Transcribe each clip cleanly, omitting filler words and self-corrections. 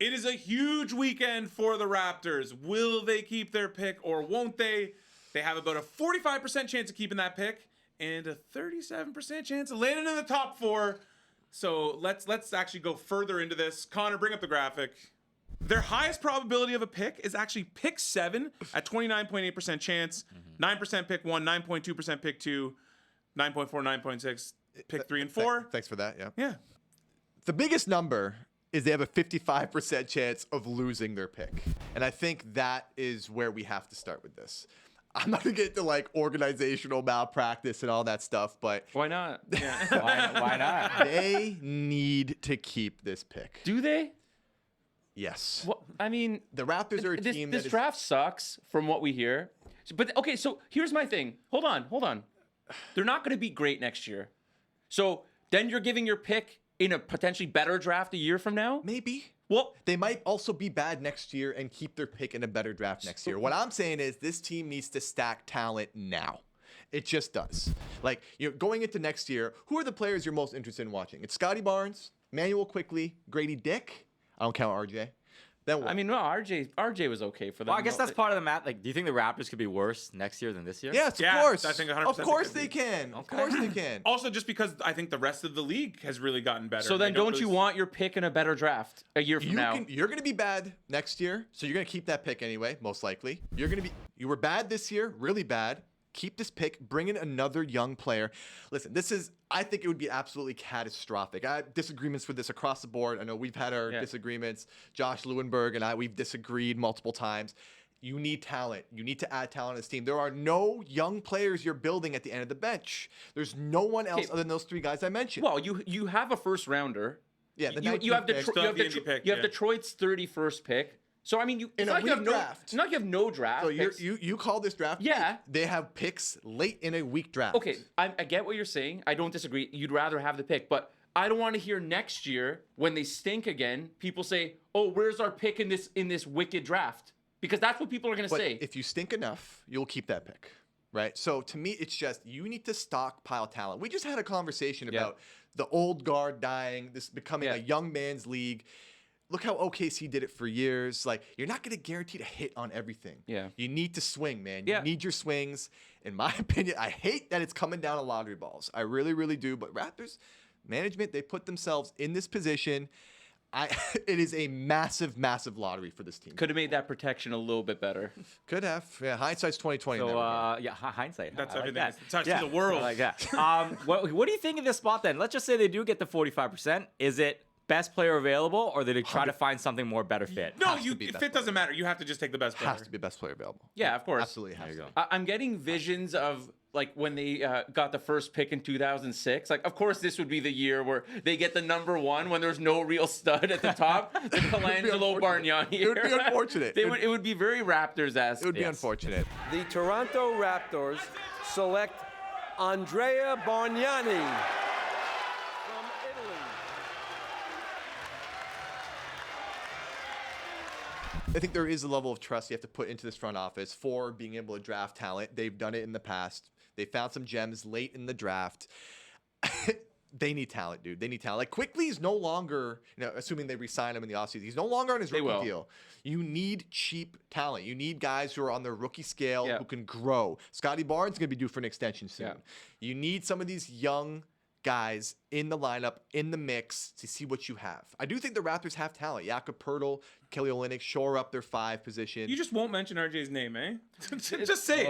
It is a huge weekend for the Raptors. Will they keep their pick or won't they? They have about a 45% chance of keeping that pick and a 37% chance of landing in the top 4. So let's actually go further into this. Connor, bring up the graphic. Their highest probability of a pick is actually pick 7 at 29.8% chance, 9% pick 1, 9.2% pick 2, 9.4, 9.6 pick 3 and 4. Thanks for that. Yeah. Yeah. The biggest number is they have a 55% chance of losing their pick. And I think that is where we have to start with this. I'm not going to get into like organizational malpractice and all that stuff, but Why not? Yeah. Why not? they need to keep this pick. Do they? Yes. Well, I mean, The Raptors are a team this that is... draft sucks from what we hear. But okay, so here's my thing. Hold on. They're not going to be great next year. So then you're giving your pick in a potentially better draft a year from now? Maybe. Well, They might also be bad next year and keep their pick in a better draft next year. What I'm saying is this team needs to stack talent now. It just does. Like, going into next year, who are the players you're most interested in watching? It's Scotty Barnes, Manuel Quickly, Grady Dick. I don't count RJ. Then what? I mean, no, RJ was okay for them. Well, I guess that's part of the math. Like, do you think the Raptors could be worse next year than this year? Yes, of Yeah, course. I think 100% Of course they they could can. Of course they can. Also, just because I think the rest of the league has really gotten better. So then They don't you really- want your pick in a better draft a year from now? You're going to be bad next year, so you're going to keep that pick anyway, most likely. You were bad this year, really bad. Keep this pick, bring in another young player. Listen, I think it would be absolutely catastrophic. I have disagreements with this across the board. I know we've had our disagreements. Josh Lewenberg and we've disagreed multiple times. You need talent. You need to add talent to this team. There are no young players you're building at the end of the bench. There's no one else other than those 3 guys I mentioned. Well, you have a first rounder. Yeah, the you have 19th pick. Still have the Indy pick, you have yeah. Detroit's 31st pick. So I mean, In it's a not like you have weak no. draft. It's not like you have no draft. So picks. you call this draft? Yeah. weak. They have picks late in a weak draft. Okay, I get what you're saying. I don't disagree. You'd rather have the pick, but I don't want to hear next year when they stink again. People say, "Oh, where's our pick in this wicked draft?" Because that's what people are going to But say. if you stink enough, you'll keep that pick, right? So to me, it's just you need to stockpile talent. We just had a conversation about the old guard dying, this becoming a young man's league. Look how OKC did it for years. Like, you're not going to guarantee to hit on everything. Yeah. You need to swing, man. Yeah. You need your swings. In my opinion, I hate that it's coming down to lottery balls. I really, really do. But Raptors management, they put themselves in this position. It is a massive, massive lottery for this team. Could have made that protection a little bit better. Could have. Yeah, hindsight's 2020. So, hindsight. That's I like everything. that. It's touch to the world. I like that. What do you think of this spot then? Let's just say they do get the 45%. Is it best player available, or did they try to find something more better fit? No, Has to be best fit doesn't matter. You have to just take the best player. Has to be best player available. Yeah, of course. Absolutely has to. I'm getting visions of like when they got the first pick in 2006. Like, of course, this would be the year where they get the number 1 when there's no real stud at the top. The Colangelo Bargnani. It would be unfortunate. It would be very Raptors-esque. It would be unfortunate. The Toronto Raptors select Andrea Bargnani from Italy. I think there is a level of trust you have to put into this front office for being able to draft talent. They've done it in the past. They found some gems late in the draft. They need talent, dude. They need talent. Like, Quickly is no longer, assuming they re-sign him in the offseason, he's no longer on his rookie deal. You need cheap talent. You need guys who are on their rookie scale who can grow. Scotty Barnes is going to be due for an extension soon. Yeah. You need some of these young guys in the lineup, in the mix, to see what you have. I do think the Raptors have talent. Jakob Poeltl, Kelly Olynyk shore up their 5 position. You just won't mention RJ's name, eh? Just say it.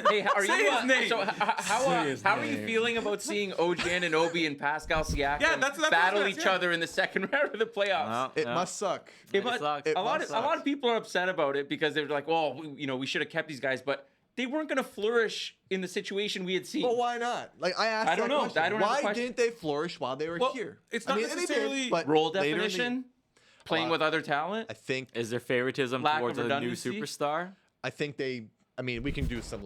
Hey, are Say you, his name. So how are you feeling about seeing OG Anunoby and Pascal Siakam that's battle what I each said. other in the second round of the playoffs? It must suck. It must- sucks. a lot of people are upset about it because they're like, well, we should have kept these guys, but they weren't going to flourish in the situation we had seen. But why not? Like, I asked I don't that know. question. I don't have a Why question. didn't they flourish while they were Well, here? it's not they did, necessarily but Role later in the- definition, playing with other talent. I think Is there favoritism Lack towards of a new redundancy? superstar? we can do some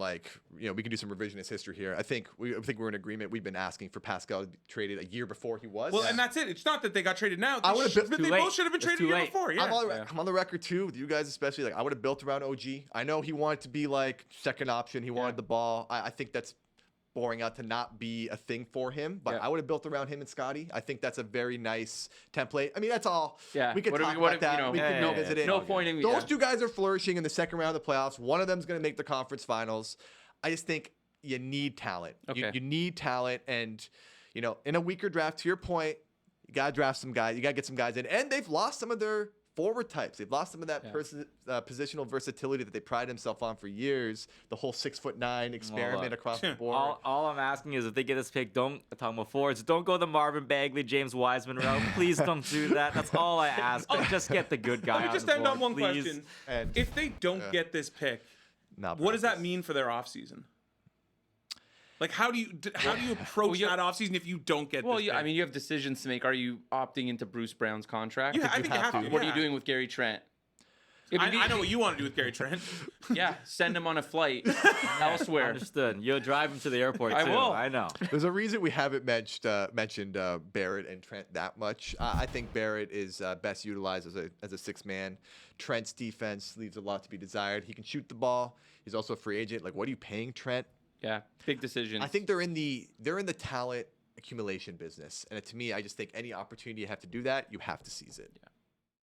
revisionist history here. I think we're in agreement. We've been asking for Pascal to be traded a year before he was. Well, and that's it. It's not that they got traded now. I would've been- They Too late. both should have been It's traded too a year late. before. Yeah. I'm on the record too, with you guys especially. Like, I would have built around OG. I know he wanted to be like second option. He wanted the ball. I think that's boring out to not be a thing for him. But Yeah. I would have built around him and Scotty. I think that's a very nice template. I mean, that's all. Yeah. We could What if- talk what about if, that. you know, We can yeah, revisit it. No point in Those two guys are flourishing in the second round of the playoffs. One of them is going to make the conference finals. I just think you need talent. Okay. You need talent. And, you know, in a weaker draft, to your point, you got to draft some guys. You got to get some guys in. And they've lost some of their forward types. They've lost some of that positional versatility that they pride themselves on for years. The whole 6'9" experiment across the board. All I'm asking is if they get this pick, don't talk about forwards. Don't go the Marvin Bagley, James Wiseman route. Please don't do that. That's all I ask. Just get the good guy. Let me just the end on board, one please. question. And- If they don't get this pick, Not what does that practice. mean for their offseason? Like, how do you approach that offseason if you don't get Well, this pick? I mean, you have decisions to make. Are you opting into Bruce Brown's contract? I think you have to. What are you yeah. doing with Gary Trent? I know what you want to do with Gary Trent. Yeah, send him on a flight elsewhere. Understood. You'll drive him to the airport too. I will. I know. There's a reason we haven't mentioned Barrett and Trent that much. I think Barrett is best utilized as a six-man. Trent's defense leaves a lot to be desired. He can shoot the ball. He's also a free agent. Like, what are you paying Trent? Yeah, big decisions. I think they're in the talent accumulation business, and to me, I just think any opportunity you have to do that, you have to seize it. Yeah.